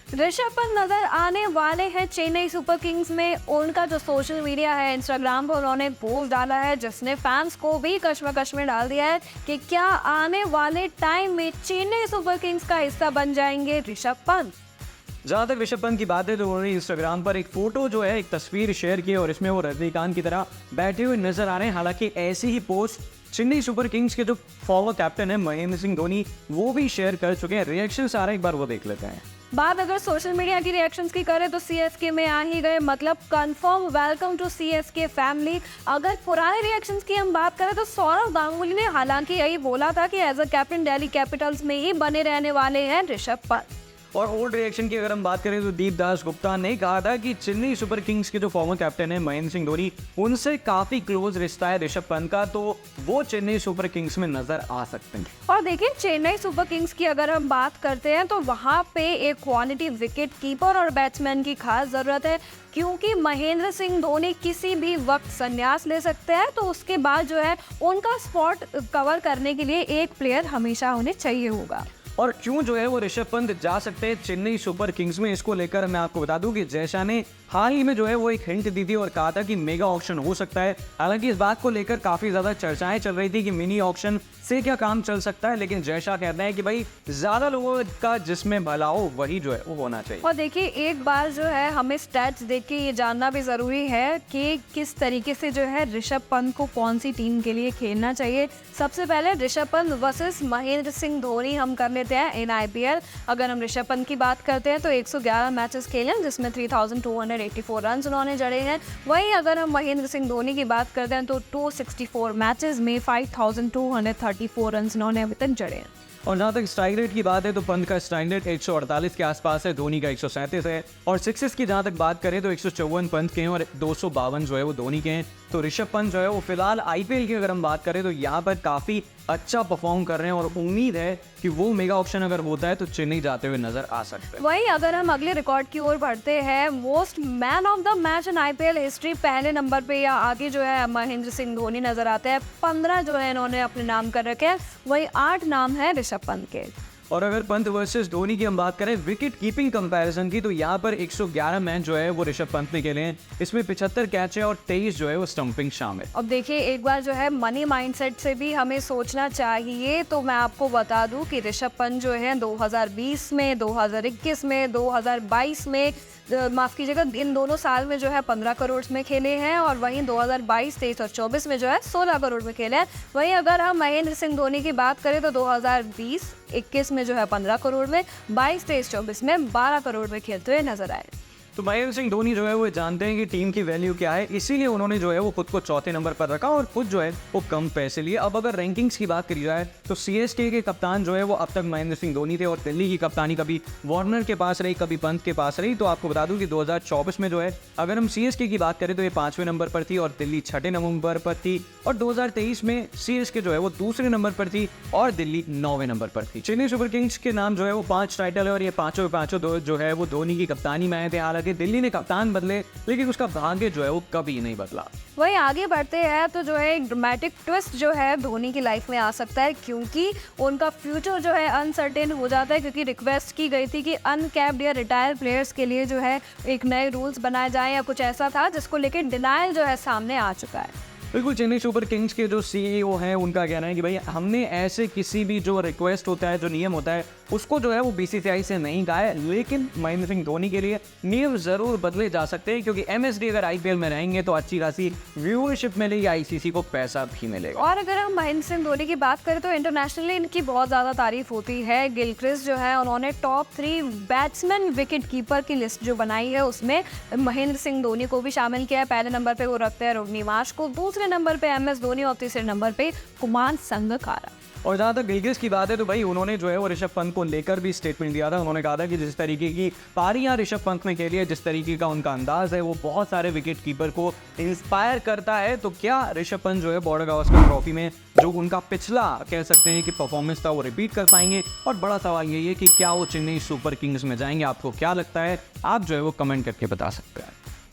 ऋषभ पंत नजर आने वाले हैं चेन्नई सुपर किंग्स में। उनका जो सोशल मीडिया है, इंस्टाग्राम पर उन्होंने पोस्ट डाला है जिसने फैंस को भी कश्मकश में डाल दिया है कि क्या आने वाले टाइम में चेन्नई सुपर किंग्स का हिस्सा बन जाएंगे ऋषभ पंत। जहाँ तक ऋषभ पंत की बात है तो उन्होंने इंस्टाग्राम पर एक फोटो जो है, एक तस्वीर शेयर की और इसमें वो रजनीकांत की तरह बैठे हुए नजर आ रहे हैं। हालांकि ऐसी ही पोस्ट चेन्नई सुपर किंग्स के जो फॉरवर्ड कैप्टन है महेंद्र सिंह धोनी वो भी शेयर कर चुके हैं। रिएक्शंस आ रहे हैं, एक बार वो देख लेते हैं। बात अगर सोशल मीडिया की रिएक्शंस की करें तो सीएसके में आ ही गए, मतलब confirm welcome to CSK family. अगर पुराने रिएक्शंस की हम बात करें तो सौरव गांगुली ने हालांकि यही बोला था कि as a captain Delhi Capitals में ही बने रहने वाले हैं ऋषभ पंत। और ओल्ड रिएक्शन की अगर हम बात करें तो दीप दास गुप्ता ने कहा था कि चेन्नई सुपर किंग्स के जो फॉर्मर कैप्टन है महेंद्र सिंह धोनी, उनसे काफी क्लोज रिश्ता है ऋषभ पंत का, तो वो चेन्नई सुपर किंग्स में नजर आ सकते हैं। और देखिए चेन्नई सुपर किंग्स की अगर हम बात करते हैं तो वहाँ पे एक क्वालिटी विकेट कीपर और बैट्समैन की खास जरूरत है, क्योंकि महेंद्र सिंह धोनी किसी भी वक्त संन्यास ले सकते हैं, तो उसके बाद जो है उनका स्पॉट कवर करने के लिए एक प्लेयर हमेशा उन्हें चाहिए होगा। और क्यों जो है वो ऋषभ पंत जा सकते हैं चेन्नई सुपर किंग्स में, इसको लेकर मैं आपको बता दूं कि जयशाह ने हाल ही में जो है वो एक हिंट दी थी और कहा था कि मेगा ऑक्शन हो सकता है। हालांकि इस बात को लेकर काफी ज्यादा चर्चाएं चल रही थी कि मिनी ऑक्शन से क्या काम चल सकता है, लेकिन जयशाह कहते हैं कि भाई ज्यादा लोगों का जिसमें भला हो वही जो है वो होना चाहिए। और देखिए एक बार जो है हमें स्टैट्स देख के ये जानना भी जरूरी है कि किस तरीके से जो है ऋषभ पंत को कौन सी टीम के लिए खेलना चाहिए। सबसे पहले ऋषभ पंत वर्सेस महेंद्र सिंह धोनी हम कर लेते हैं इन आईपीएल। अगर हम ऋषभ पंत की बात करते हैं तो 111 मैचेस खेले हैं जिसमें 3284 रन उन्होंने जड़े हैं। वहीं अगर हम महेंद्र सिंह धोनी की बात करते हैं तो 264 मैचेस में 5234 रन उन्होंने अभी तक जड़े हैं। और जहाँ तक स्ट्राइक रेट की बात है तो पंत का स्ट्राइक रेट 148 के आसपास है, धोनी का 137 है। और सिक्सेस की जहाँ तक बात करें तो 154 पंत के हैं और 252 जो है वो धोनी के हैं। तो ऋषभ पंत जो है वो फिलहाल आईपीएल की अगर हम बात करें तो यहाँ पर काफ़ी अच्छा परफॉर्म कर रहे हैं और उम्मीद है कि वो मेगा ऑप्शन अगर होता है तो चेन्नई जाते हुए नजर आ सकते हैं। वहीं अगर हम अगले रिकॉर्ड की ओर बढ़ते हैं, most man of the match in IPL history पहले नंबर पे या आगे जो है महेंद्र सिंह धोनी नजर आते हैं। 15 जो है इन्होंने अपने नाम कर रखे हैं, वहीं 8 नाम है ऋषभ पंत के। और अगर पंत वर्सेस धोनी की हम बात करें विकेट कीपिंग कंपैरिजन की तो यहाँ पर 111 मैच जो है वो ऋषभ पंत ने खेले हैं। इसमें 75 कैच है और 23 जो है वो स्टंपिंग शामिल। अब देखिए एक बार जो है मनी माइंडसेट से भी हमें सोचना चाहिए, तो मैं आपको बता दूं कि ऋषभ पंत जो है 2020 में, 2021 में, 2022 में, माफ़ कीजिएगा, इन दोनों साल में जो है 15 करोड़ में खेले हैं और वहीं 2022, 23 और 24 में जो है 16 करोड़ में खेले हैं। वहीं अगर हम महेंद्र सिंह धोनी की बात करें तो 2020, 21 में जो है 15 करोड़ में, 22, 23, 24 में 12 करोड़ में खेलते हुए नजर आए। तो महेंद्र सिंह धोनी जो है वो जानते हैं कि टीम की वैल्यू क्या है, इसीलिए उन्होंने जो है वो खुद को चौथे नंबर पर रखा और खुद जो है वो कम पैसे लिए। अब अगर रैंकिंग्स की बात करी जाए तो सीएसके के कप्तान जो है वो अब तक महेंद्र सिंह धोनी थे और दिल्ली की कप्तानी कभी वार्नर के पास रही, कभी पंत के पास रही। तो आपको बता दूं कि 2024 में जो है अगर हम सीएसके की बात करें तो ये 5वें नंबर पर थी और दिल्ली 6ठे नंबर पर थी। और 2023 में सीएसके जो है वो दूसरे नंबर पर थी और दिल्ली 9वें नंबर पर थी। चेन्नई सुपर किंग्स के नाम जो है वो 5 टाइटल है और ये पांचों जो है वो धोनी की कप्तानी में आए थे। हालांकि दिल्ली ने कप्तान बदले लेकिन उसका भाग्य जो है वो कभी नहीं बदला। वहीं आगे बढ़ते हैं तो जो है एक ड्रामेटिक ट्विस्ट जो है धोनी की लाइफ में आ सकता है, क्योंकि उनका फ्यूचर जो है अनसर्टेन हो जाता है, क्योंकि रिक्वेस्ट की गई थी कि अनकैप्ड या रिटायर्ड प्लेयर्स के लिए जो है एक नए रूल्स बनाए जाएं या कुछ ऐसा था, जिसको लेकर डिनायल जो है सामने आ चुका है। बिल्कुल, चेन्नई सुपर किंग्स के जो सीईओ हैं उनका कहना है कि भाई हमने ऐसे किसी भी जो रिक्वेस्ट होता है, जो नियम होता है, उसको जो है वो बीसीसीआई से नहीं कहा है। लेकिन महेंद्र सिंह धोनी के लिए नियम जरूर बदले जा सकते हैं, क्योंकि एमएसडी अगर आईपीएल में रहेंगे तो अच्छी खासी व्यूअरशिप मिलेगी, आईसीसी को पैसा भी मिलेगा। और अगर हम महेंद्र सिंह धोनी की बात करें तो इंटरनेशनली इनकी बहुत ज़्यादा तारीफ होती है। गिलक्रिस्ट जो है उन्होंने टॉप 3 बैट्समैन विकेट कीपर की लिस्ट जो बनाई है उसमें महेंद्र सिंह धोनी को भी शामिल किया है। पहले नंबर पर वो रखते हैं रोहित निवास को, दूसरे नंबर पे एमएस धोनी और तीसरे नंबर पे कुमार संगकारा। और जहाँ तक गिलक्रिस्ट की बात है तो भाई उन्होंने जो है वो ऋषभ पंत को लेकर भी स्टेटमेंट दिया था। उन्होंने कहा था कि जिस तरीके की पारियां ऋषभ पंत ने खेली है, जिस तरीके का उनका अंदाज है, वो बहुत सारे विकेट कीपर को इंस्पायर करता है। तो क्या ऋषभ पंत जो है बॉर्डर गावस्कर ट्रॉफी में जो उनका पिछला कह सकते हैं कि परफॉर्मेंस था वो रिपीट कर पाएंगे? और बड़ा सवाल यही है कि क्या वो चेन्नई सुपर किंग्स में जाएंगे? आपको क्या लगता है? आप जो है वो कमेंट करके बता सकते हैं।